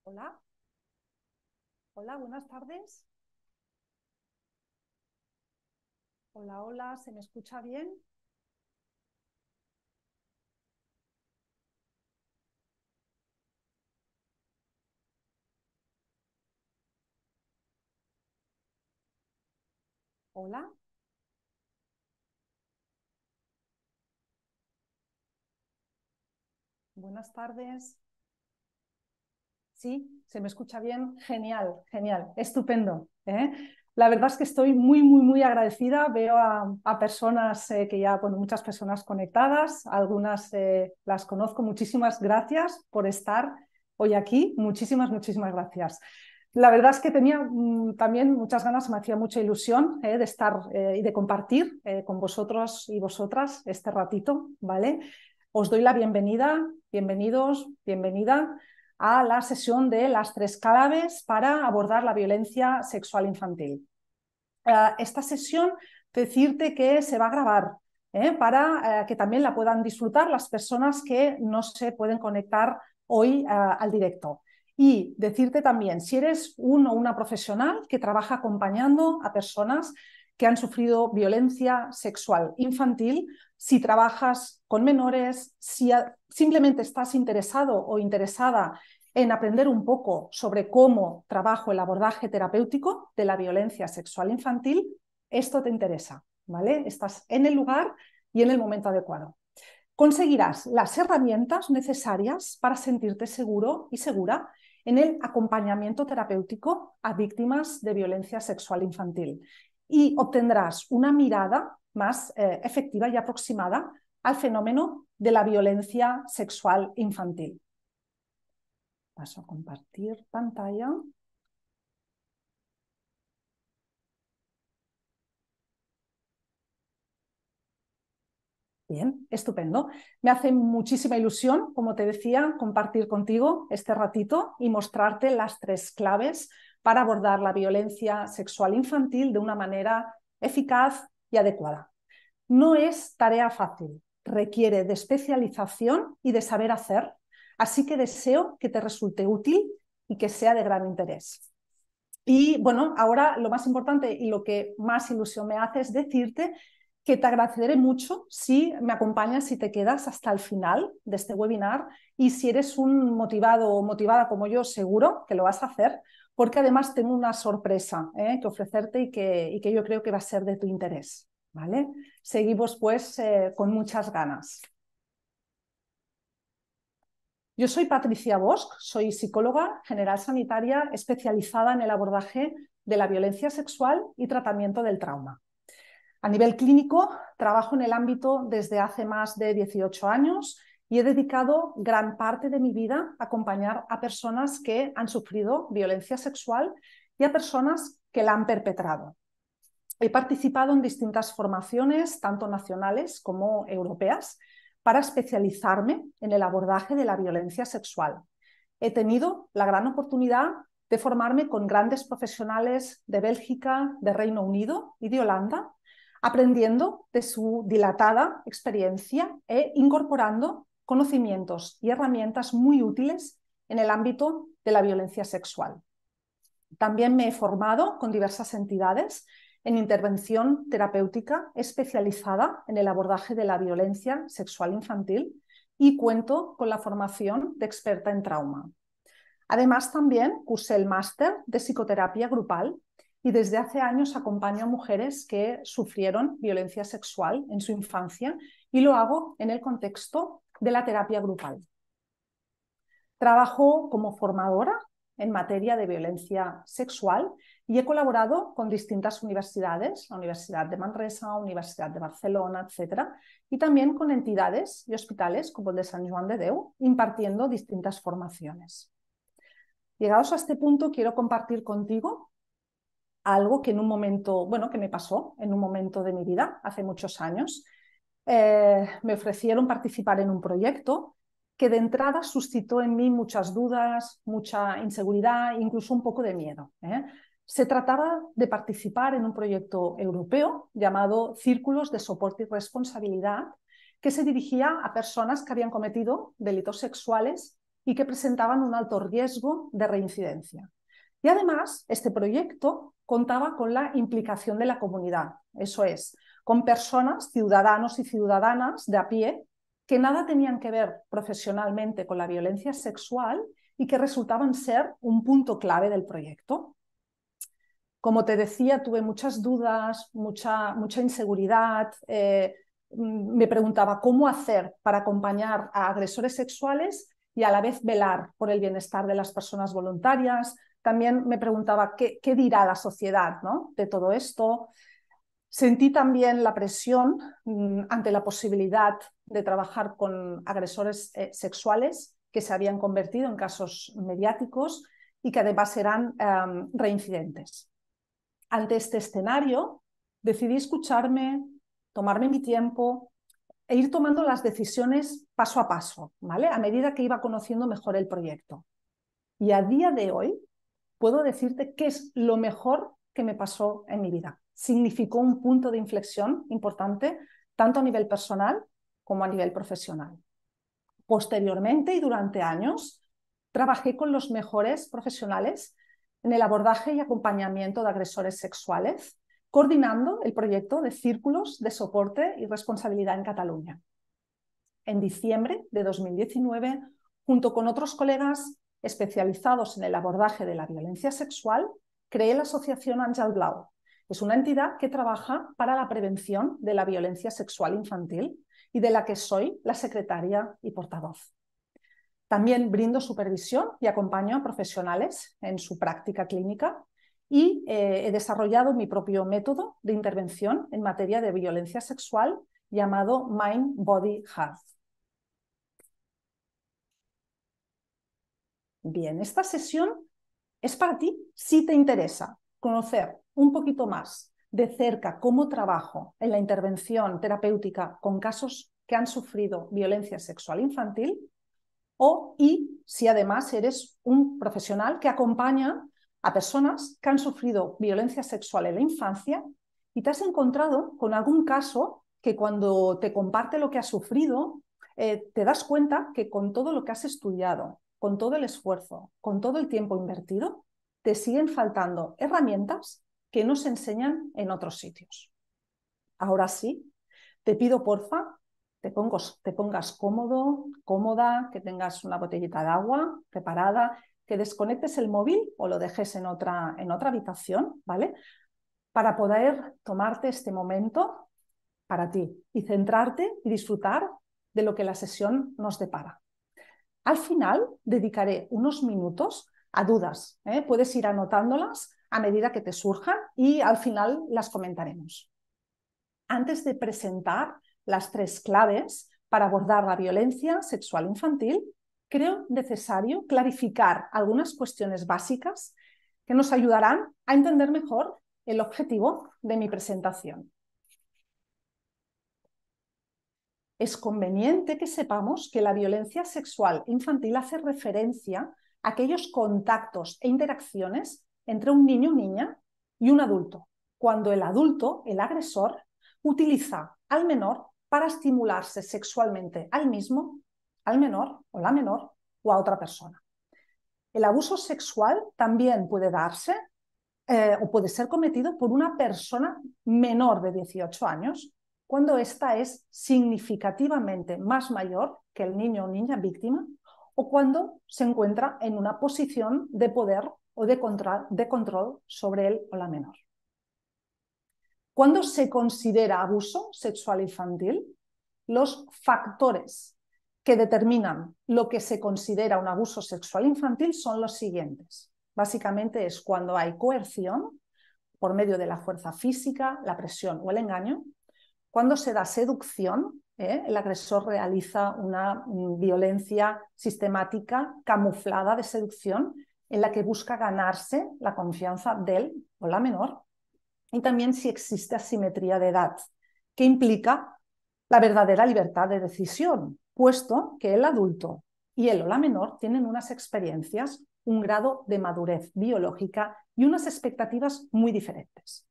Hola, hola, buenas tardes. Hola, hola, ¿se me escucha bien? Hola, buenas tardes. Sí, ¿se me escucha bien? Genial, genial, estupendo, ¿eh? La verdad es que estoy muy agradecida. Veo a personas que ya, bueno, muchas personas conectadas, algunas las conozco. Muchísimas gracias por estar hoy aquí. Muchísimas gracias. La verdad es que tenía también muchas ganas, me hacía mucha ilusión de estar y de compartir con vosotros y vosotras este ratito, ¿vale? Os doy la bienvenida, bienvenidos, bienvenida a la sesión de las 3 claves para abordar la violencia sexual infantil. Esta sesión, decirte que se va a grabar para que también la puedan disfrutar las personas que no se pueden conectar hoy al directo. Y decirte también, si eres uno o una profesional que trabaja acompañando a personas que han sufrido violencia sexual infantil, si trabajas con menores, si simplemente estás interesado o interesada en aprender un poco sobre cómo trabajo el abordaje terapéutico de la violencia sexual infantil, esto te interesa, ¿vale? Estás en el lugar y en el momento adecuado. Conseguirás las herramientas necesarias para sentirte seguro y segura en el acompañamiento terapéutico a víctimas de violencia sexual infantil y obtendrás una mirada más efectiva y aproximada al fenómeno de la violencia sexual infantil. Paso a compartir pantalla. Bien, estupendo. Me hace muchísima ilusión, como te decía, compartir contigo este ratito y mostrarte las 3 claves para abordar la violencia sexual infantil de una manera eficaz y adecuada. No es tarea fácil, requiere de especialización y de saber hacer, así que deseo que te resulte útil y que sea de gran interés. Y bueno, ahora lo más importante y lo que más ilusión me hace es decirte que te agradeceré mucho si me acompañas y te quedas hasta el final de este webinar y si eres un motivado o motivada como yo, seguro que lo vas a hacer, porque además tengo una sorpresa que ofrecerte y que yo creo que va a ser de tu interés. ¿Vale? Seguimos pues con muchas ganas. Yo soy Patricia Bosch, soy psicóloga general sanitaria especializada en el abordaje de la violencia sexual y tratamiento del trauma. A nivel clínico, trabajo en el ámbito desde hace más de 18 años y he dedicado gran parte de mi vida a acompañar a personas que han sufrido violencia sexual y a personas que la han perpetrado. He participado en distintas formaciones, tanto nacionales como europeas, para especializarme en el abordaje de la violencia sexual. He tenido la gran oportunidad de formarme con grandes profesionales de Bélgica, de Reino Unido y de Holanda, aprendiendo de su dilatada experiencia e incorporando conocimientos y herramientas muy útiles en el ámbito de la violencia sexual. También me he formado con diversas entidades en intervención terapéutica especializada en el abordaje de la violencia sexual infantil y cuento con la formación de experta en trauma. Además, también cursé el máster de psicoterapia grupal y desde hace años acompaño a mujeres que sufrieron violencia sexual en su infancia y lo hago en el contexto de la terapia grupal. Trabajo como formadora en materia de violencia sexual y he colaborado con distintas universidades, la Universidad de Manresa, Universidad de Barcelona, etcétera, y también con entidades y hospitales como el de Sant Joan de Déu, impartiendo distintas formaciones. Llegados a este punto, quiero compartir contigo algo que en un momento, bueno, que me pasó en un momento de mi vida, hace muchos años. Me ofrecieron participar en un proyecto que de entrada suscitó en mí muchas dudas, mucha inseguridad, incluso un poco de miedo. Se trataba de participar en un proyecto europeo llamado Círculos de Soporte y Responsabilidad, que se dirigía a personas que habían cometido delitos sexuales y que presentaban un alto riesgo de reincidencia. Y además, este proyecto contaba con la implicación de la comunidad, eso es, con personas, ciudadanos y ciudadanas de a pie, que nada tenían que ver profesionalmente con la violencia sexual y que resultaban ser un punto clave del proyecto. Como te decía, tuve muchas dudas, mucha inseguridad. Me preguntaba cómo hacer para acompañar a agresores sexuales y a la vez velar por el bienestar de las personas voluntarias. También me preguntaba qué dirá la sociedad, ¿no?, de todo esto. Sentí también la presión ante la posibilidad de trabajar con agresores sexuales que se habían convertido en casos mediáticos y que además eran reincidentes. Ante este escenario, decidí escucharme, tomarme mi tiempo e ir tomando las decisiones paso a paso, ¿vale?, a medida que iba conociendo mejor el proyecto. Y a día de hoy puedo decirte que es lo mejor que me pasó en mi vida. Significó un punto de inflexión importante, tanto a nivel personal como a nivel profesional. Posteriormente y durante años, trabajé con los mejores profesionales en el abordaje y acompañamiento de agresores sexuales, coordinando el proyecto de Círculos de Soporte y Responsabilidad en Cataluña. En diciembre de 2019, junto con otros colegas especializados en el abordaje de la violencia sexual, creé la asociación Àngel Blau. Es una entidad que trabaja para la prevención de la violencia sexual infantil y de la que soy la secretaria y portavoz. También brindo supervisión y acompaño a profesionales en su práctica clínica y he desarrollado mi propio método de intervención en materia de violencia sexual llamado Mind Body Heart. Bien, esta sesión es para ti si te interesa conocer un poquito más de cerca cómo trabajo en la intervención terapéutica con casos que han sufrido violencia sexual infantil, y si además eres un profesional que acompaña a personas que han sufrido violencia sexual en la infancia y te has encontrado con algún caso que cuando te comparte lo que has sufrido, te das cuenta que con todo lo que has estudiado, con todo el esfuerzo, con todo el tiempo invertido, te siguen faltando herramientas que no se enseñan en otros sitios. Ahora sí, te pido porfa, te pongas cómodo, cómoda, que tengas una botellita de agua preparada, que desconectes el móvil o lo dejes en otra habitación, ¿vale?, para poder tomarte este momento para ti y centrarte y disfrutar de lo que la sesión nos depara. Al final dedicaré unos minutos a dudas, ¿eh? Puedes ir anotándolas a medida que te surjan y al final las comentaremos. Antes de presentar las 3 claves para abordar la violencia sexual infantil, creo necesario clarificar algunas cuestiones básicas que nos ayudarán a entender mejor el objetivo de mi presentación. Es conveniente que sepamos que la violencia sexual infantil hace referencia a aquellos contactos e interacciones entre un niño o niña y un adulto, cuando el adulto, el agresor, utiliza al menor para estimularse sexualmente al mismo, al menor o la menor o a otra persona. El abuso sexual también puede darse o puede ser cometido por una persona menor de 18 años cuando ésta es significativamente más mayor que el niño o niña víctima o cuando se encuentra en una posición de poder o de control sobre él o la menor. ¿Cuándo se considera abuso sexual infantil? Los factores que determinan lo que se considera un abuso sexual infantil son los siguientes. Básicamente es cuando hay coerción por medio de la fuerza física, la presión o el engaño, cuando se da seducción, el agresor realiza una violencia sistemática, camuflada de seducción, en la que busca ganarse la confianza del o la menor, y también si existe asimetría de edad, que implica la verdadera libertad de decisión, puesto que el adulto y él o la menor tienen unas experiencias, un grado de madurez biológica y unas expectativas muy diferentes.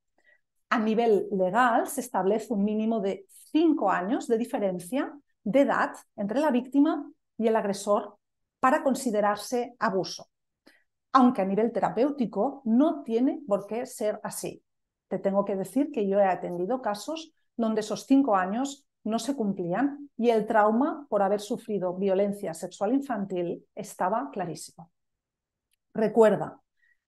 A nivel legal se establece un mínimo de 5 años de diferencia de edad entre la víctima y el agresor para considerarse abuso, aunque a nivel terapéutico no tiene por qué ser así. Te tengo que decir que yo he atendido casos donde esos 5 años no se cumplían y el trauma por haber sufrido violencia sexual infantil estaba clarísimo. Recuerda,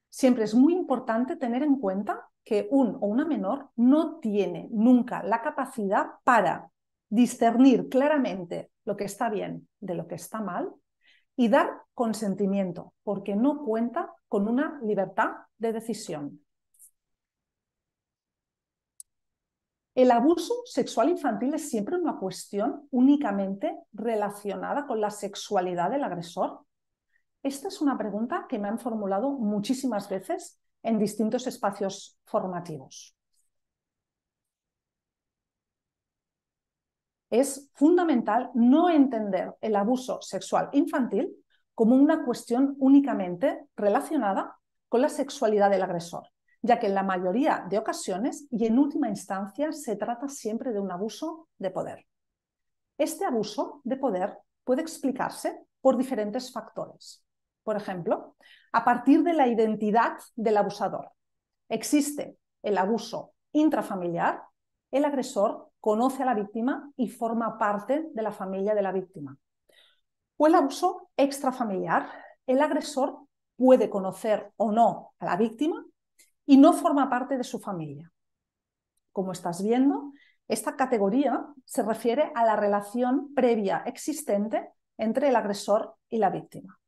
siempre es muy importante tener en cuenta que un o una menor no tiene nunca la capacidad para discernir claramente lo que está bien de lo que está mal y dar consentimiento, porque no cuenta con una libertad de decisión. El abuso sexual infantil es siempre una cuestión únicamente relacionada con la sexualidad del agresor. Esta es una pregunta que me han formulado muchísimas veces en distintos espacios formativos. Es fundamental no entender el abuso sexual infantil como una cuestión únicamente relacionada con la sexualidad del agresor, ya que en la mayoría de ocasiones y en última instancia se trata siempre de un abuso de poder. Este abuso de poder puede explicarse por diferentes factores. Por ejemplo, a partir de la identidad del abusador. Existe el abuso intrafamiliar, el agresor conoce a la víctima y forma parte de la familia de la víctima. O el abuso extrafamiliar, el agresor puede conocer o no a la víctima y no forma parte de su familia. Como estás viendo, esta categoría se refiere a la relación previa existente entre el agresor y la víctima.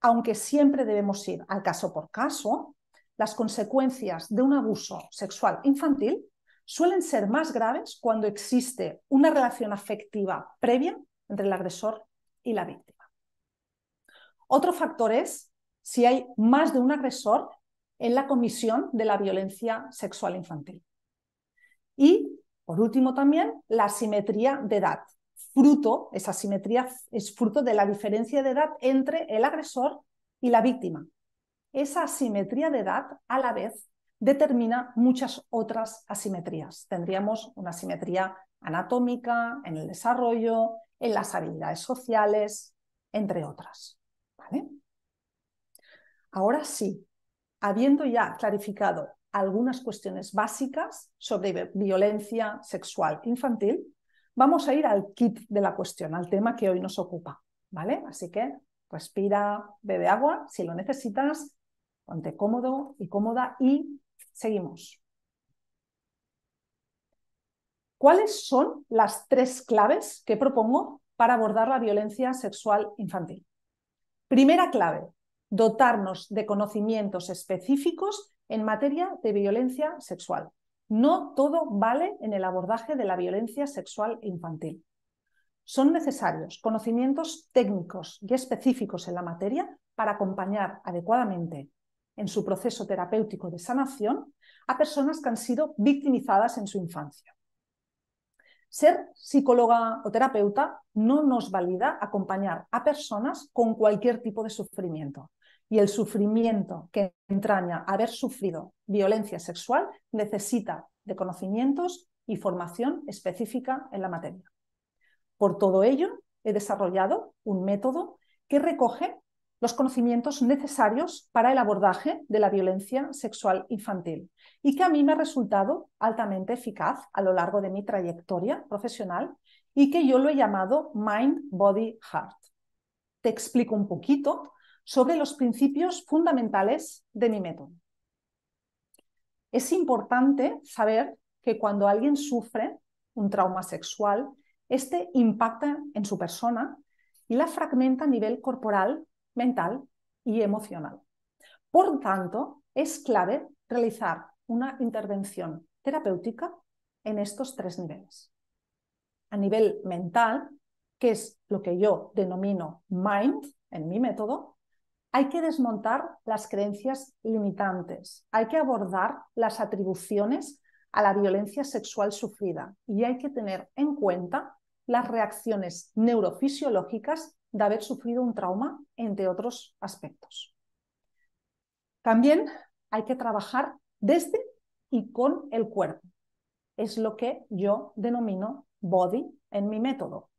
Aunque siempre debemos ir al caso por caso, las consecuencias de un abuso sexual infantil suelen ser más graves cuando existe una relación afectiva previa entre el agresor y la víctima. Otro factor es si hay más de un agresor en la comisión de la violencia sexual infantil. Y, por último, también la asimetría de edad. Esa asimetría es fruto de la diferencia de edad entre el agresor y la víctima. Esa asimetría de edad, a la vez, determina muchas otras asimetrías. Tendríamos una asimetría anatómica, en el desarrollo, en las habilidades sociales, entre otras. ¿Vale? Ahora sí, habiendo ya clarificado algunas cuestiones básicas sobre violencia sexual infantil, vamos a ir al kit de la cuestión, al tema que hoy nos ocupa, ¿vale? Así que respira, bebe agua si lo necesitas, ponte cómodo y cómoda y seguimos. ¿Cuáles son las 3 claves que propongo para abordar la violencia sexual infantil? Primera clave, dotarnos de conocimientos específicos en materia de violencia sexual. No todo vale en el abordaje de la violencia sexual infantil. Son necesarios conocimientos técnicos y específicos en la materia para acompañar adecuadamente en su proceso terapéutico de sanación a personas que han sido victimizadas en su infancia. Ser psicóloga o terapeuta no nos valida acompañar a personas con cualquier tipo de sufrimiento. Y el sufrimiento que entraña haber sufrido violencia sexual necesita de conocimientos y formación específica en la materia. Por todo ello, he desarrollado un método que recoge los conocimientos necesarios para el abordaje de la violencia sexual infantil y que a mí me ha resultado altamente eficaz a lo largo de mi trayectoria profesional y que yo lo he llamado Mind, Body, Heart. Te explico un poquito sobre los principios fundamentales de mi método. Es importante saber que cuando alguien sufre un trauma sexual, este impacta en su persona y la fragmenta a nivel corporal, mental y emocional. Por tanto, es clave realizar una intervención terapéutica en estos 3 niveles. A nivel mental, que es lo que yo denomino mind en mi método, hay que desmontar las creencias limitantes, hay que abordar las atribuciones a la violencia sexual sufrida y hay que tener en cuenta las reacciones neurofisiológicas de haber sufrido un trauma, entre otros aspectos. También hay que trabajar desde y con el cuerpo. Es lo que yo denomino body en mi método.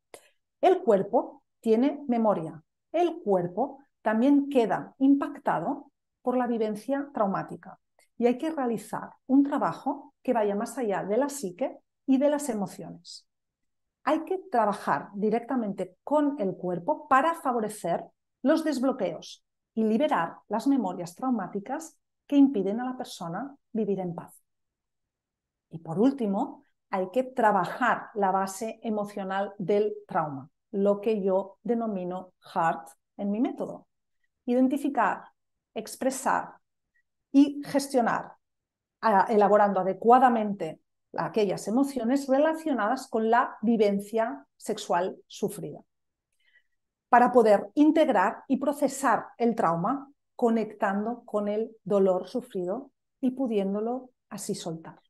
El cuerpo tiene memoria el cuerpo también queda impactado por la vivencia traumática y hay que realizar un trabajo que vaya más allá de la psique y de las emociones. Hay que trabajar directamente con el cuerpo para favorecer los desbloqueos y liberar las memorias traumáticas que impiden a la persona vivir en paz. Y por último, hay que trabajar la base emocional del trauma, lo que yo denomino HEART en mi método. Identificar, expresar y gestionar, elaborando adecuadamente aquellas emociones relacionadas con la vivencia sexual sufrida, para poder integrar y procesar el trauma conectando con el dolor sufrido y pudiéndolo así soltar.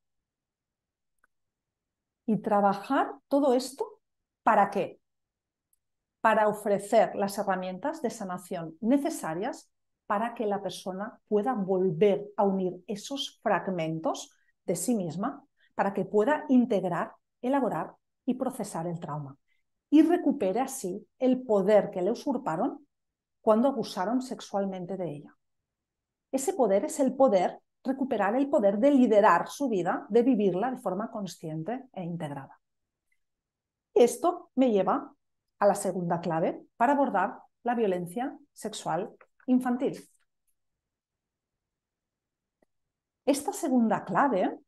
Y trabajar todo esto, ¿para qué? Para ofrecer las herramientas de sanación necesarias para que la persona pueda volver a unir esos fragmentos de sí misma, para que pueda integrar, elaborar y procesar el trauma y recupere así el poder que le usurparon cuando abusaron sexualmente de ella. Ese poder es el poder, recuperar el poder de liderar su vida, de vivirla de forma consciente e integrada. Esto me lleva a la segunda clave para abordar la violencia sexual infantil. Esta segunda clave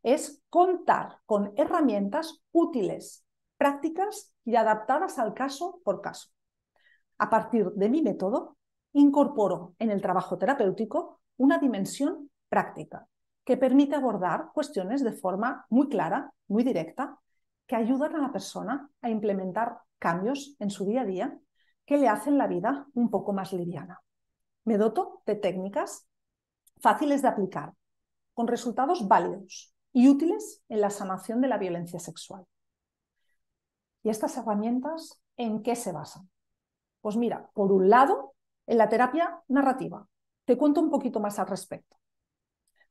es contar con herramientas útiles, prácticas y adaptadas al caso por caso. A partir de mi método, incorporo en el trabajo terapéutico una dimensión práctica que permite abordar cuestiones de forma muy clara, muy directa, que ayudan a la persona a implementar cambios en su día a día que le hacen la vida un poco más liviana. Me doto de técnicas fáciles de aplicar, con resultados válidos y útiles en la sanación de la violencia sexual. ¿Y estas herramientas en qué se basan? Pues mira, por un lado, en la terapia narrativa. Te cuento un poquito más al respecto.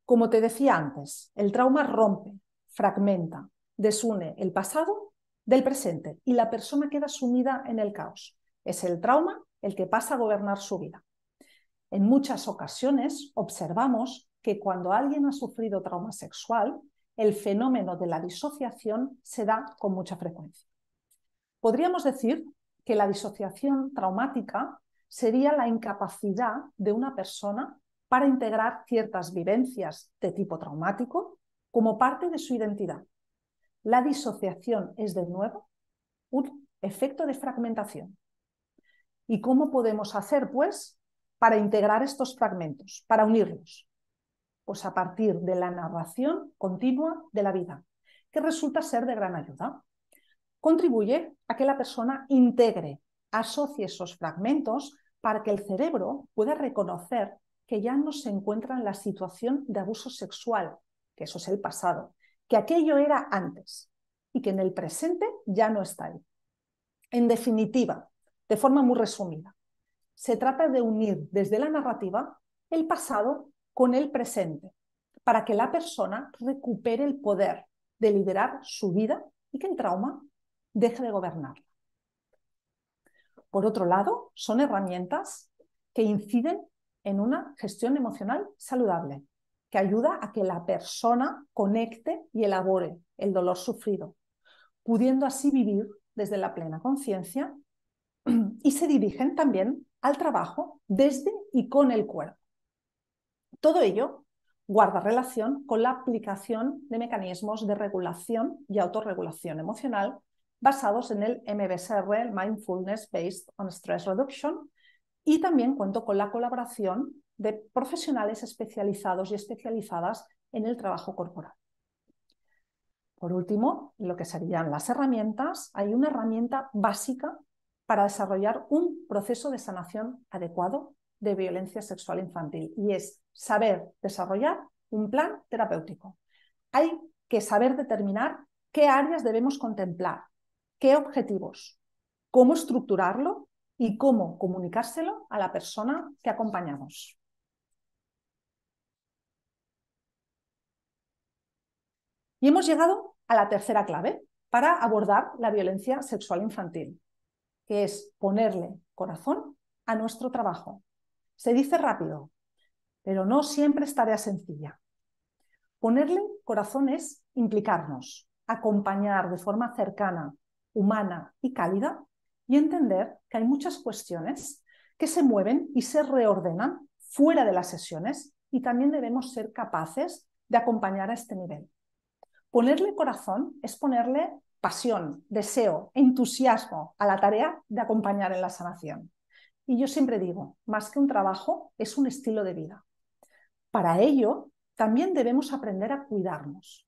Como te decía antes, el trauma rompe, fragmenta, desune el pasado del presente y la persona queda sumida en el caos. Es el trauma el que pasa a gobernar su vida. En muchas ocasiones observamos que cuando alguien ha sufrido trauma sexual, el fenómeno de la disociación se da con mucha frecuencia. Podríamos decir que la disociación traumática sería la incapacidad de una persona para integrar ciertas vivencias de tipo traumático como parte de su identidad. La disociación es, de nuevo, un efecto de fragmentación. ¿Y cómo podemos hacer, pues, para integrar estos fragmentos, para unirlos? Pues a partir de la narración continua de la vida, que resulta ser de gran ayuda. Contribuye a que la persona integre, asocie esos fragmentos para que el cerebro pueda reconocer que ya no se encuentra en la situación de abuso sexual, que eso es el pasado, que aquello era antes y que en el presente ya no está ahí. En definitiva, de forma muy resumida, se trata de unir desde la narrativa el pasado con el presente para que la persona recupere el poder de liderar su vida y que el trauma deje de gobernarla. Por otro lado, son herramientas que inciden en una gestión emocional saludable, que ayuda a que la persona conecte y elabore el dolor sufrido, pudiendo así vivir desde la plena conciencia, y se dirigen también al trabajo desde y con el cuerpo. Todo ello guarda relación con la aplicación de mecanismos de regulación y autorregulación emocional basados en el MBSR, el Mindfulness Based on Stress Reduction, y también cuento con la colaboración de profesionales especializados y especializadas en el trabajo corporal. Por último, lo que serían las herramientas, hay una herramienta básica para desarrollar un proceso de sanación adecuado de violencia sexual infantil, y es saber desarrollar un plan terapéutico. Hay que saber determinar qué áreas debemos contemplar, qué objetivos, cómo estructurarlo y cómo comunicárselo a la persona que acompañamos. Y hemos llegado a la tercera clave para abordar la violencia sexual infantil, que es ponerle corazón a nuestro trabajo. Se dice rápido, pero no siempre es tarea sencilla. Ponerle corazón es implicarnos, acompañar de forma cercana, humana y cálida y entender que hay muchas cuestiones que se mueven y se reordenan fuera de las sesiones y también debemos ser capaces de acompañar a este nivel. Ponerle corazón es ponerle pasión, deseo, entusiasmo a la tarea de acompañar en la sanación. Y yo siempre digo, más que un trabajo, es un estilo de vida. Para ello, también debemos aprender a cuidarnos.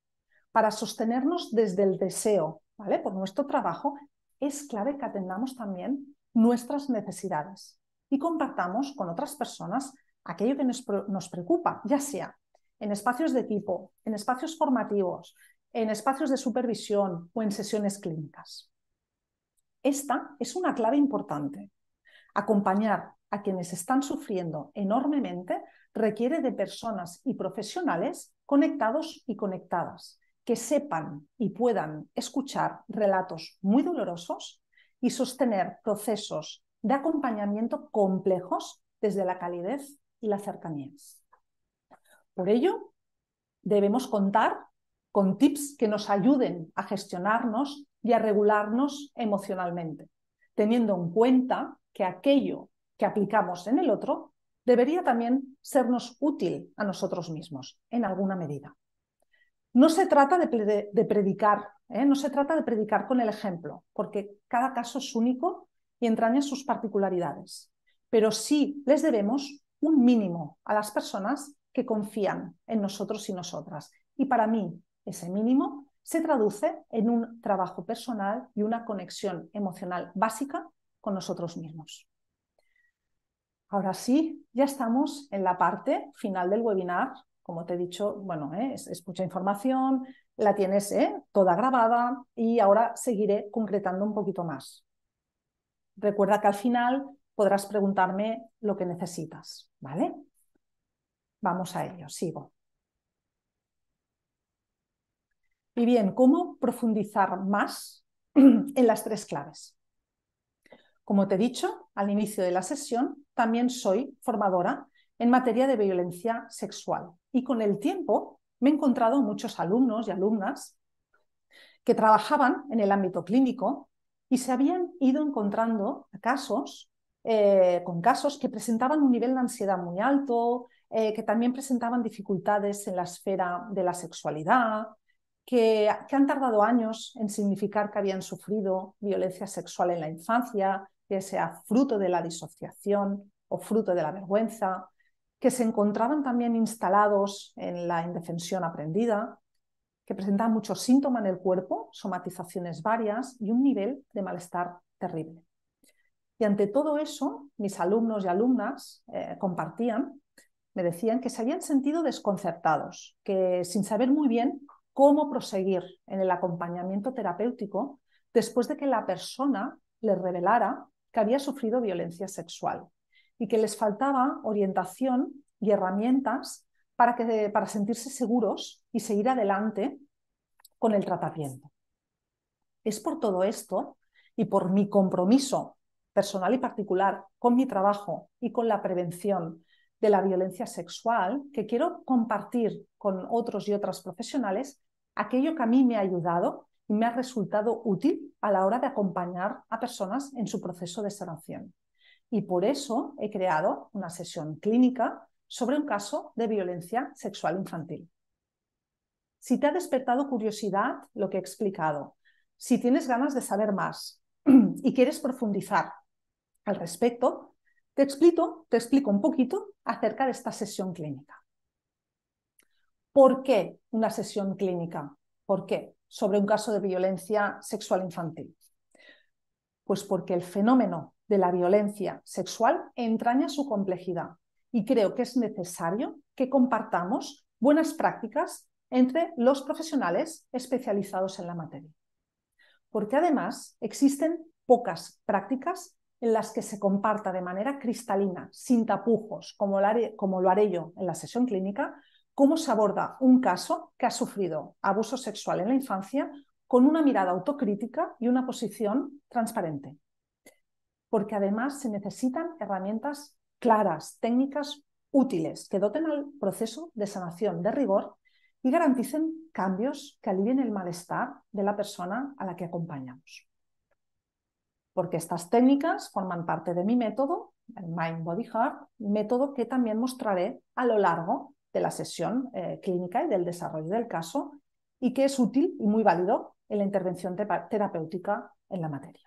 Para sostenernos desde el deseo, ¿vale? Por nuestro trabajo, es clave que atendamos también nuestras necesidades y compartamos con otras personas aquello que nos preocupa, ya sea en espacios de equipo, en espacios formativos, en espacios de supervisión o en sesiones clínicas. Esta es una clave importante. Acompañar a quienes están sufriendo enormemente requiere de personas y profesionales conectados y conectadas, que sepan y puedan escuchar relatos muy dolorosos y sostener procesos de acompañamiento complejos desde la calidez y la cercanía. Por ello, debemos contar con tips que nos ayuden a gestionarnos y a regularnos emocionalmente, teniendo en cuenta que aquello que aplicamos en el otro debería también sernos útil a nosotros mismos, en alguna medida. No se trata de predicar, no se trata de predicar con el ejemplo, porque cada caso es único y entraña sus particularidades, pero sí les debemos un mínimo a las personas que confían en nosotros y nosotras. Y para mí, ese mínimo se traduce en un trabajo personal y una conexión emocional básica con nosotros mismos. Ahora sí, ya estamos en la parte final del webinar. Como te he dicho, bueno, es mucha información, la tienes toda grabada y ahora seguiré concretando un poquito más. Recuerda que al final podrás preguntarme lo que necesitas, ¿vale? Vamos a ello, sigo. Y bien, ¿cómo profundizar más en las tres claves? Como te he dicho al inicio de la sesión, también soy formadora en materia de violencia sexual y con el tiempo me he encontrado muchos alumnos y alumnas que trabajaban en el ámbito clínico y se habían ido encontrando con casos que presentaban un nivel de ansiedad muy alto, que también presentaban dificultades en la esfera de la sexualidad, que han tardado años en significar que habían sufrido violencia sexual en la infancia, que sea fruto de la disociación o fruto de la vergüenza, que se encontraban también instalados en la indefensión aprendida, que presentaban muchos síntomas en el cuerpo, somatizaciones varias y un nivel de malestar terrible. Y ante todo eso, mis alumnos y alumnas compartían, me decían que se habían sentido desconcertados, que sin saber muy bien cómo proseguir en el acompañamiento terapéutico después de que la persona les revelara que había sufrido violencia sexual y que les faltaba orientación y herramientas para sentirse seguros y seguir adelante con el tratamiento. Es por todo esto y por mi compromiso personal y particular con mi trabajo y con la prevención de la violencia sexual que quiero compartir con otros y otras profesionales aquello que a mí me ha ayudado y me ha resultado útil a la hora de acompañar a personas en su proceso de sanación. Y por eso he creado una sesión clínica sobre un caso de violencia sexual infantil. Si te ha despertado curiosidad lo que he explicado, si tienes ganas de saber más y quieres profundizar al respecto, te explico un poquito acerca de esta sesión clínica. ¿Por qué una sesión clínica? ¿Por qué? Sobre un caso de violencia sexual infantil. Pues porque el fenómeno de la violencia sexual entraña su complejidad y creo que es necesario que compartamos buenas prácticas entre los profesionales especializados en la materia. Porque además existen pocas prácticas en las que se comparta de manera cristalina, sin tapujos, como lo haré yo en la sesión clínica, cómo se aborda un caso que ha sufrido abuso sexual en la infancia con una mirada autocrítica y una posición transparente. porque además se necesitan herramientas claras, técnicas útiles, que doten al proceso de sanación de rigor y garanticen cambios que alivien el malestar de la persona a la que acompañamos. Porque estas técnicas forman parte de mi método, el Mind Body Heart, método que también mostraré a lo largo de la sesión clínica y del desarrollo del caso, y que es útil y muy válido en la intervención terapéutica en la materia.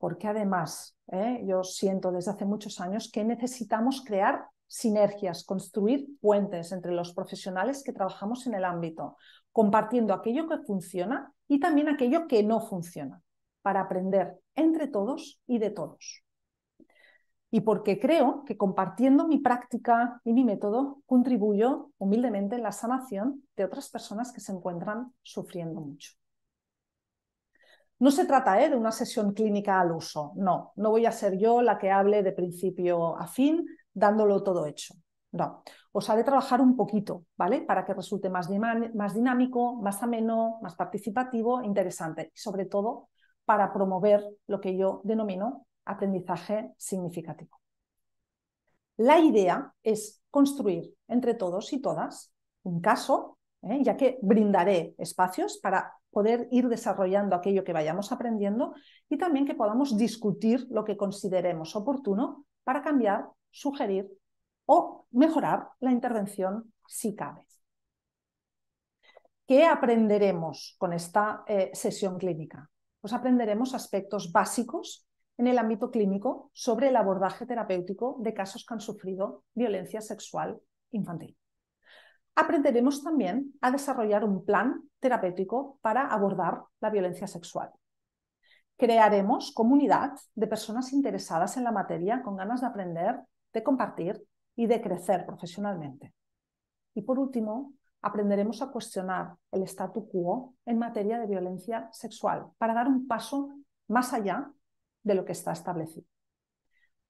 Porque además, yo siento desde hace muchos años que necesitamos crear sinergias, construir puentes entre los profesionales que trabajamos en el ámbito, compartiendo aquello que funciona y también aquello que no funciona, para aprender entre todos y de todos. Y porque creo que compartiendo mi práctica y mi método contribuyo humildemente en la sanación de otras personas que se encuentran sufriendo mucho. No se trata de una sesión clínica al uso, no voy a ser yo la que hable de principio a fin, dándolo todo hecho. No, os haré trabajar un poquito, ¿vale? Para que resulte más dinámico, más ameno, más participativo, interesante y sobre todo para promover lo que yo denomino aprendizaje significativo. La idea es construir entre todos y todas un caso, ya que brindaré espacios para poder ir desarrollando aquello que vayamos aprendiendo y también que podamos discutir lo que consideremos oportuno para cambiar, sugerir o mejorar la intervención si cabe. ¿Qué aprenderemos con esta sesión clínica? Pues aprenderemos aspectos básicos en el ámbito clínico sobre el abordaje terapéutico de casos que han sufrido violencia sexual infantil. Aprenderemos también a desarrollar un plan terapéutico para abordar la violencia sexual. Crearemos comunidad de personas interesadas en la materia, con ganas de aprender, de compartir y de crecer profesionalmente. Y por último, aprenderemos a cuestionar el statu quo en materia de violencia sexual para dar un paso más allá de lo que está establecido.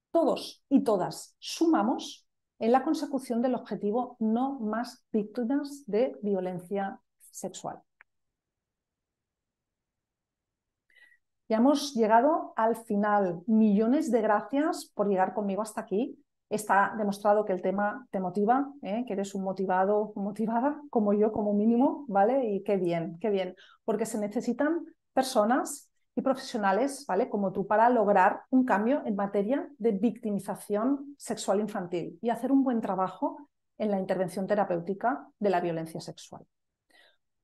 Todos y todas sumamos en la consecución del objetivo no más víctimas de violencia sexual. Ya hemos llegado al final. Millones de gracias por llegar conmigo hasta aquí. Está demostrado que el tema te motiva, que eres un motivado, motivada, como yo, como mínimo, ¿vale? Y qué bien, porque se necesitan personas y profesionales, ¿vale? Como tú, para lograr un cambio en materia de victimización sexual infantil y hacer un buen trabajo en la intervención terapéutica de la violencia sexual.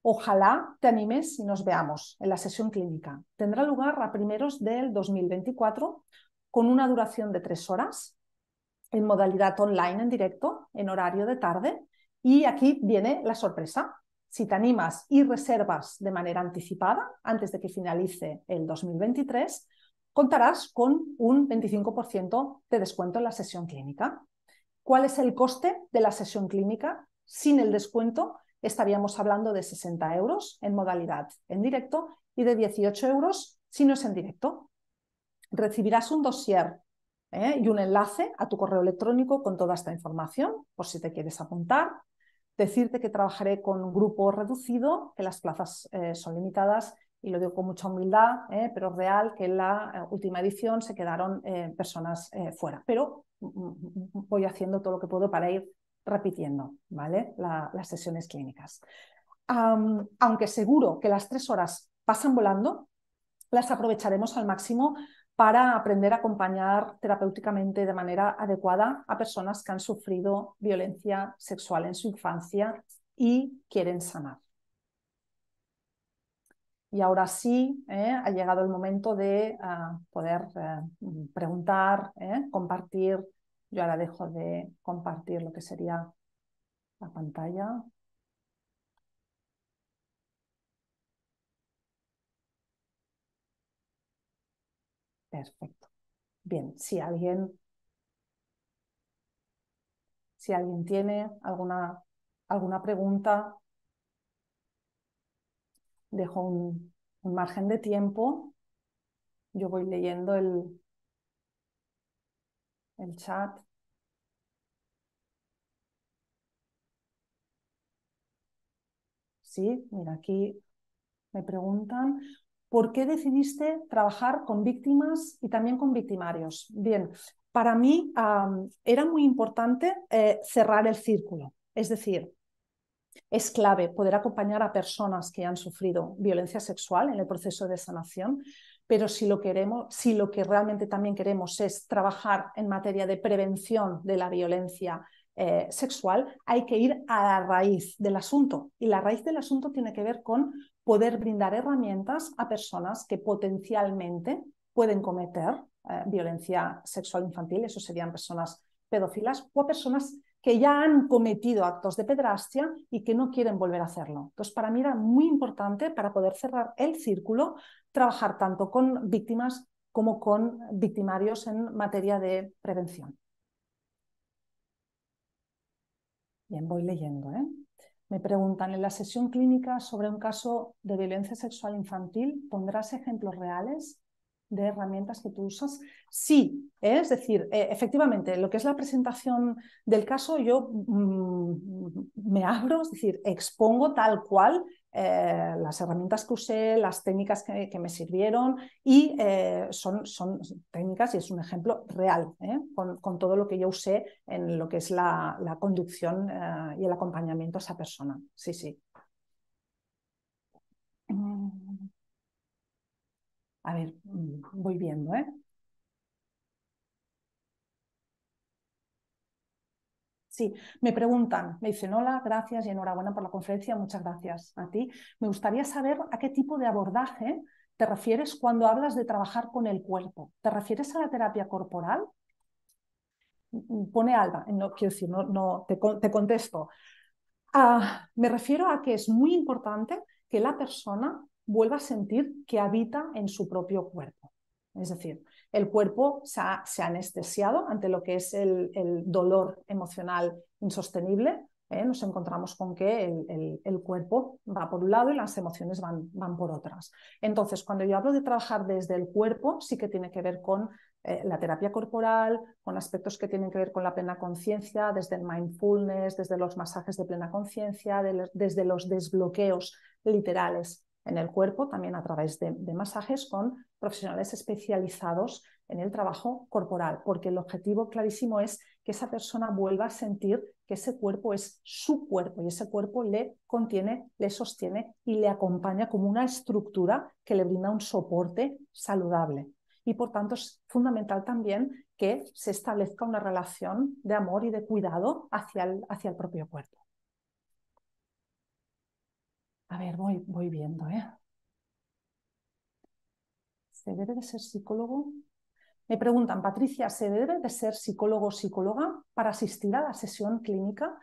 Ojalá te animes y nos veamos en la sesión clínica. Tendrá lugar a primeros del 2024 con una duración de 3 horas en modalidad online en directo, en horario de tarde. Y aquí viene la sorpresa. Si te animas y reservas de manera anticipada, antes de que finalice el 2023, contarás con un 25% de descuento en la sesión clínica. ¿Cuál es el coste de la sesión clínica? Sin el descuento estaríamos hablando de 60 euros en modalidad en directo y de 18 euros si no es en directo. Recibirás un dossier y un enlace a tu correo electrónico con toda esta información, por si te quieres apuntar. Decirte que trabajaré con un grupo reducido, que las plazas son limitadas, y lo digo con mucha humildad, pero real, que en la última edición se quedaron personas fuera. Pero voy haciendo todo lo que puedo para ir repitiendo, ¿vale? Las sesiones clínicas. Aunque seguro que las 3 horas pasan volando, las aprovecharemos al máximo para aprender a acompañar terapéuticamente de manera adecuada a personas que han sufrido violencia sexual en su infancia y quieren sanar. Y ahora sí, ha llegado el momento de poder preguntar, compartir. Yo ahora dejo de compartir lo que sería la pantalla. Perfecto. Bien, si alguien tiene alguna pregunta, dejo un margen de tiempo. Yo voy leyendo el chat. Sí, mira, aquí me preguntan. ¿Por qué decidiste trabajar con víctimas y también con victimarios? Bien, para mí era muy importante cerrar el círculo, es decir, es clave poder acompañar a personas que han sufrido violencia sexual en el proceso de sanación, pero si lo que realmente también queremos es trabajar en materia de prevención de la violencia sexual, hay que ir a la raíz del asunto. Y la raíz del asunto tiene que ver con poder brindar herramientas a personas que potencialmente pueden cometer violencia sexual infantil, eso serían personas pedófilas o personas que ya han cometido actos de pederastia y que no quieren volver a hacerlo. Entonces, para mí era muy importante, para poder cerrar el círculo, trabajar tanto con víctimas como con victimarios en materia de prevención. Bien, voy leyendo, ¿eh? Me preguntan, en la sesión clínica sobre un caso de violencia sexual infantil, ¿pondrás ejemplos reales de herramientas que tú usas? Sí, es decir, efectivamente, lo que es la presentación del caso, yo me abro, es decir, expongo tal cual las herramientas que usé, las técnicas que me sirvieron y son técnicas y es un ejemplo real, con todo lo que yo usé en lo que es la conducción y el acompañamiento a esa persona. Sí, sí. A ver, voy viendo, ¿eh? Sí, me preguntan, me dicen, hola, gracias y enhorabuena por la conferencia, muchas gracias a ti. Me gustaría saber a qué tipo de abordaje te refieres cuando hablas de trabajar con el cuerpo. ¿Te refieres a la terapia corporal? Pone Alba, no quiero decir, te contesto. Me refiero a que es muy importante que la persona vuelva a sentir que habita en su propio cuerpo. Es decir, el cuerpo se ha anestesiado ante lo que es el dolor emocional insostenible. Nos encontramos con que el cuerpo va por un lado y las emociones van por otras. Entonces, cuando yo hablo de trabajar desde el cuerpo, sí que tiene que ver con la terapia corporal, con aspectos que tienen que ver con la plena conciencia, desde el mindfulness, desde los masajes de plena conciencia, desde los desbloqueos literales en el cuerpo, también a través de masajes con profesionales especializados en el trabajo corporal, porque el objetivo clarísimo es que esa persona vuelva a sentir que ese cuerpo es su cuerpo y ese cuerpo le contiene, le sostiene y le acompaña como una estructura que le brinda un soporte saludable. Y por tanto es fundamental también que se establezca una relación de amor y de cuidado hacia el propio cuerpo. A ver, voy viendo, ¿eh? ¿Se debe de ser psicólogo? Me preguntan, Patricia, ¿se debe de ser psicólogo o psicóloga para asistir a la sesión clínica?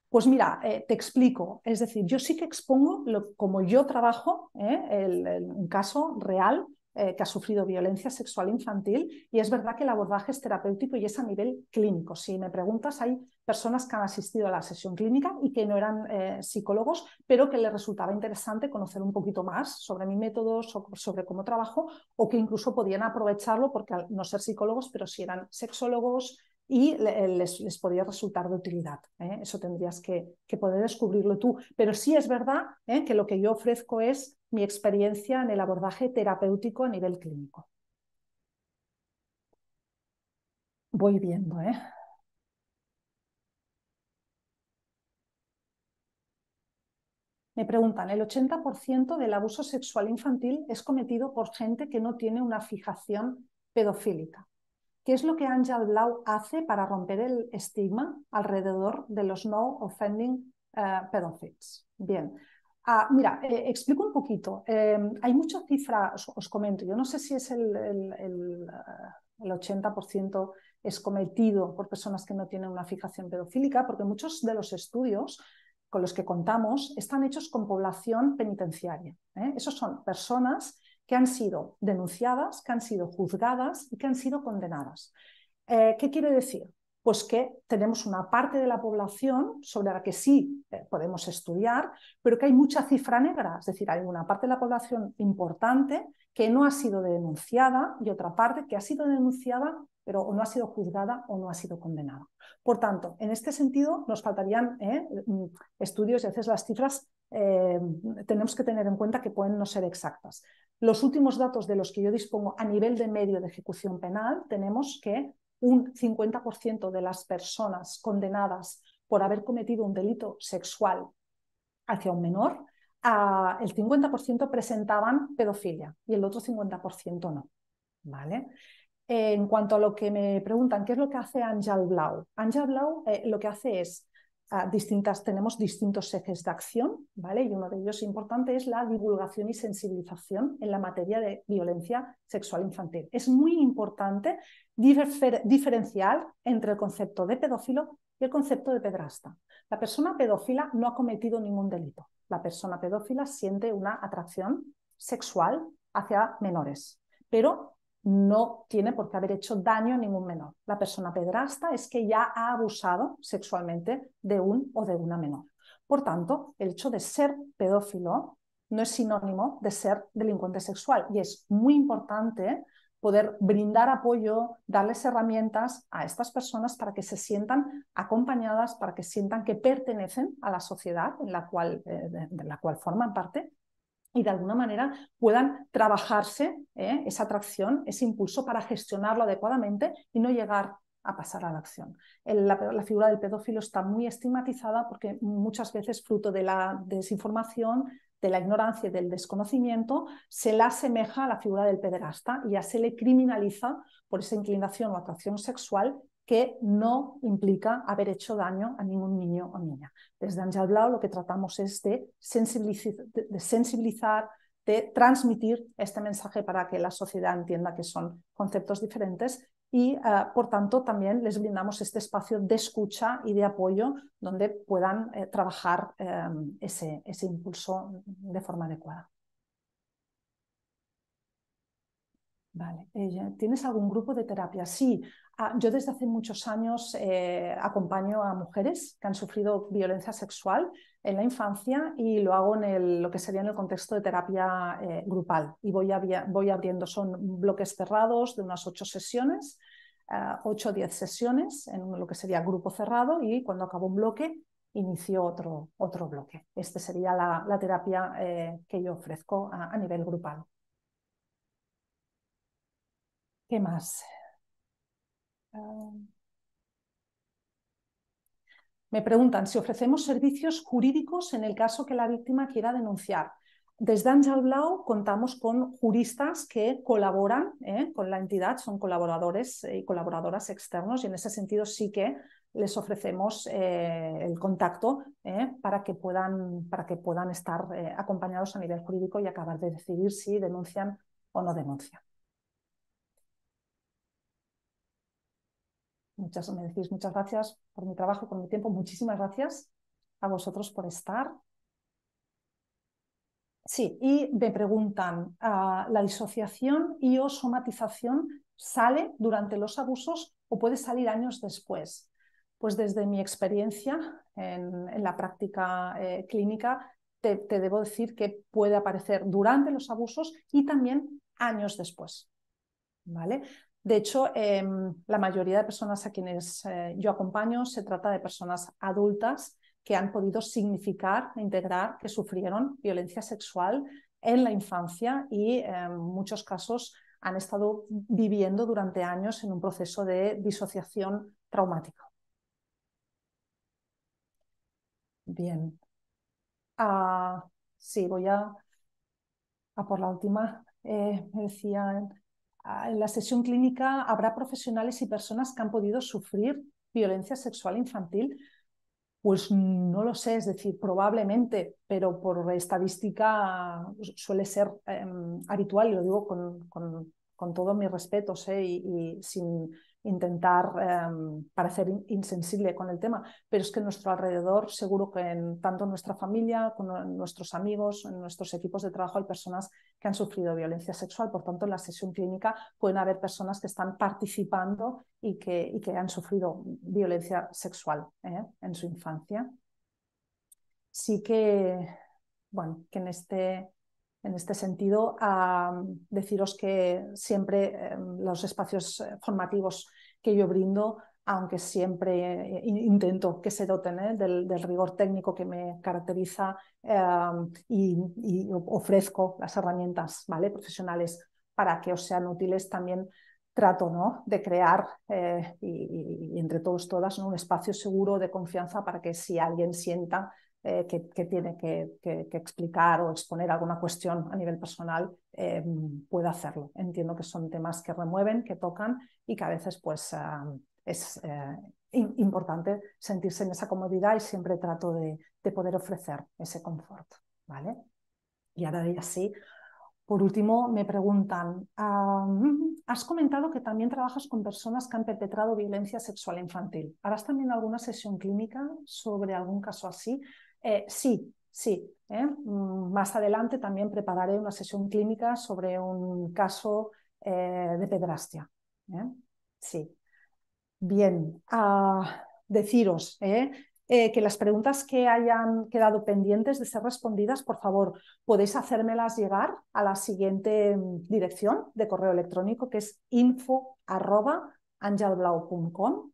Pues mira, te explico. Es decir, yo sí que expongo como yo trabajo, un caso real que ha sufrido violencia sexual infantil y es verdad que el abordaje es terapéutico y es a nivel clínico. Si me preguntas, hay personas que han asistido a la sesión clínica y que no eran psicólogos, pero que les resultaba interesante conocer un poquito más sobre mi método, sobre cómo trabajo o que incluso podían aprovecharlo porque al no ser psicólogos, pero sí eran sexólogos, y les podía resultar de utilidad. Eso tendrías que poder descubrirlo tú. Pero sí es verdad que lo que yo ofrezco es mi experiencia en el abordaje terapéutico a nivel clínico. Voy viendo, ¿eh? Me preguntan, el 80% del abuso sexual infantil es cometido por gente que no tiene una fijación pedofílica. ¿Qué es lo que Àngel Blau hace para romper el estigma alrededor de los no offending pedophiles? Bien. Mira, explico un poquito. Hay mucha cifra, os comento, yo no sé si es el 80% es cometido por personas que no tienen una fijación pedofílica, porque muchos de los estudios con los que contamos están hechos con población penitenciaria. Esos son personas que han sido denunciadas, que han sido juzgadas y que han sido condenadas. ¿Qué quiere decir? Pues que tenemos una parte de la población sobre la que sí podemos estudiar, pero que hay mucha cifra negra, es decir, hay una parte de la población importante que no ha sido denunciada y otra parte que ha sido denunciada, pero o no ha sido juzgada o no ha sido condenada. Por tanto, en este sentido nos faltarían estudios y a veces las cifras tenemos que tener en cuenta que pueden no ser exactas. Los últimos datos de los que yo dispongo a nivel de medio de ejecución penal, tenemos que un 50% de las personas condenadas por haber cometido un delito sexual hacia un menor, el 50% presentaban pedofilia y el otro 50% no. ¿Vale? En cuanto a lo que me preguntan, ¿qué es lo que hace Àngel Blau? Àngel Blau lo que hace es tenemos distintos ejes de acción, ¿vale? Y uno de ellos importante es la divulgación y sensibilización en la materia de violencia sexual infantil. Es muy importante diferenciar entre el concepto de pedófilo y el concepto de pedrasta. La persona pedófila no ha cometido ningún delito. La persona pedófila siente una atracción sexual hacia menores, pero no tiene por qué haber hecho daño a ningún menor. La persona pedrasta es que ya ha abusado sexualmente de un o de una menor. Por tanto, el hecho de ser pedófilo no es sinónimo de ser delincuente sexual y es muy importante poder brindar apoyo, darles herramientas a estas personas para que se sientan acompañadas, para que sientan que pertenecen a la sociedad en la cual, de la cual forman parte y de alguna manera puedan trabajarse esa atracción, ese impulso para gestionarlo adecuadamente y no llegar a pasar a la acción. La figura del pedófilo está muy estigmatizada porque muchas veces, fruto de la desinformación, de la ignorancia y del desconocimiento, se la asemeja a la figura del pederasta y ya se le criminaliza por esa inclinación o atracción sexual que no implica haber hecho daño a ningún niño o niña. Desde Àngel Blau lo que tratamos es de sensibilizar, de transmitir este mensaje para que la sociedad entienda que son conceptos diferentes y, por tanto, también les brindamos este espacio de escucha y de apoyo donde puedan trabajar ese impulso de forma adecuada. Vale. ¿Tienes algún grupo de terapia? Sí, yo desde hace muchos años acompaño a mujeres que han sufrido violencia sexual en la infancia y lo hago en lo que sería en el contexto de terapia grupal. Y voy abriendo, son bloques cerrados de unas 8 sesiones, 8 o 10 sesiones en lo que sería grupo cerrado y cuando acabo un bloque inicio otro bloque. Este sería la terapia que yo ofrezco a nivel grupal. ¿Qué más? Me preguntan si ofrecemos servicios jurídicos en el caso que la víctima quiera denunciar. Desde Àngel Blau contamos con juristas que colaboran con la entidad, son colaboradores y colaboradoras externos y en ese sentido sí que les ofrecemos el contacto para que puedan estar acompañados a nivel jurídico y acabar de decidir si denuncian o no denuncian. Me decís muchas gracias por mi trabajo, por mi tiempo. Muchísimas gracias a vosotros por estar. Sí, y me preguntan, ¿la disociación y o somatización sale durante los abusos o puede salir años después? Pues desde mi experiencia en la práctica clínica, te debo decir que puede aparecer durante los abusos y también años después. ¿Vale? De hecho, la mayoría de personas a quienes yo acompaño se trata de personas adultas que han podido significar e integrar que sufrieron violencia sexual en la infancia y en muchos casos han estado viviendo durante años en un proceso de disociación traumática. Bien. Sí, voy a por la última. Me decían, en la sesión clínica habrá profesionales y personas que han podido sufrir violencia sexual infantil. Pues no lo sé, es decir, probablemente, pero por estadística suele ser habitual, y lo digo con todos mis respetos y sin intentar parecer insensible con el tema, pero es que en nuestro alrededor, seguro que tanto en nuestra familia, como en nuestros amigos, en nuestros equipos de trabajo, hay personas que han sufrido violencia sexual. Por tanto, en la sesión clínica pueden haber personas que están participando y que han sufrido violencia sexual en su infancia. Sí que, bueno, que en este sentido, deciros que siempre los espacios formativos que yo brindo aunque siempre intento que se doten del rigor técnico que me caracteriza y ofrezco las herramientas, ¿vale?, profesionales para que os sean útiles. También trato, ¿no?, de crear y entre todos, todas, ¿no?, un espacio seguro de confianza para que si alguien sienta que tiene que explicar o exponer alguna cuestión a nivel personal, pueda hacerlo. Entiendo que son temas que remueven, que tocan y que a veces pues, es importante sentirse en esa comodidad y siempre trato de poder ofrecer ese confort, ¿vale? Y ahora ya sí, por último, me preguntan, has comentado que también trabajas con personas que han perpetrado violencia sexual infantil. ¿Harás también alguna sesión clínica sobre algún caso así? Sí, sí. Más adelante también prepararé una sesión clínica sobre un caso de pederastia. Sí. Bien, deciros que las preguntas que hayan quedado pendientes de ser respondidas, por favor, podéis hacérmelas llegar a la siguiente dirección de correo electrónico, que es info@angelblau.com.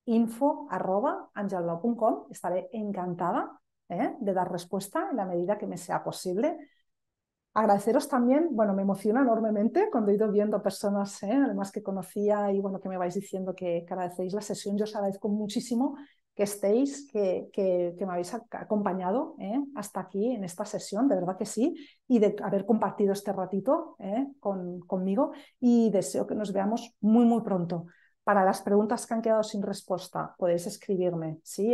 info@angelblau.com. Estaré encantada de dar respuesta en la medida que me sea posible. Agradeceros también, bueno, me emociona enormemente cuando he ido viendo personas, además que conocía y bueno, que me vais diciendo que agradecéis la sesión. Yo os agradezco muchísimo que estéis, que me habéis acompañado hasta aquí en esta sesión, de verdad que sí, y de haber compartido este ratito conmigo, y deseo que nos veamos muy, muy pronto. Para las preguntas que han quedado sin respuesta, podéis escribirme, ¿sí?,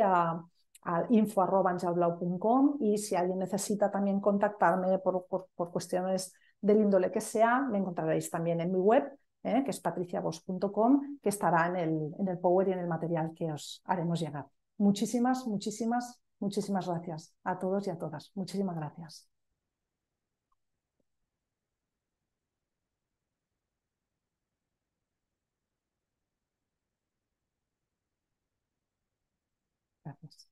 al info@angelblau.com, y si alguien necesita también contactarme por cuestiones del índole que sea, me encontraréis también en mi web, que es patriciavos.com, que estará en el Power y en el material que os haremos llegar. Muchísimas, muchísimas, muchísimas gracias a todos y a todas. Muchísimas gracias. Gracias.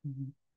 Uh -huh.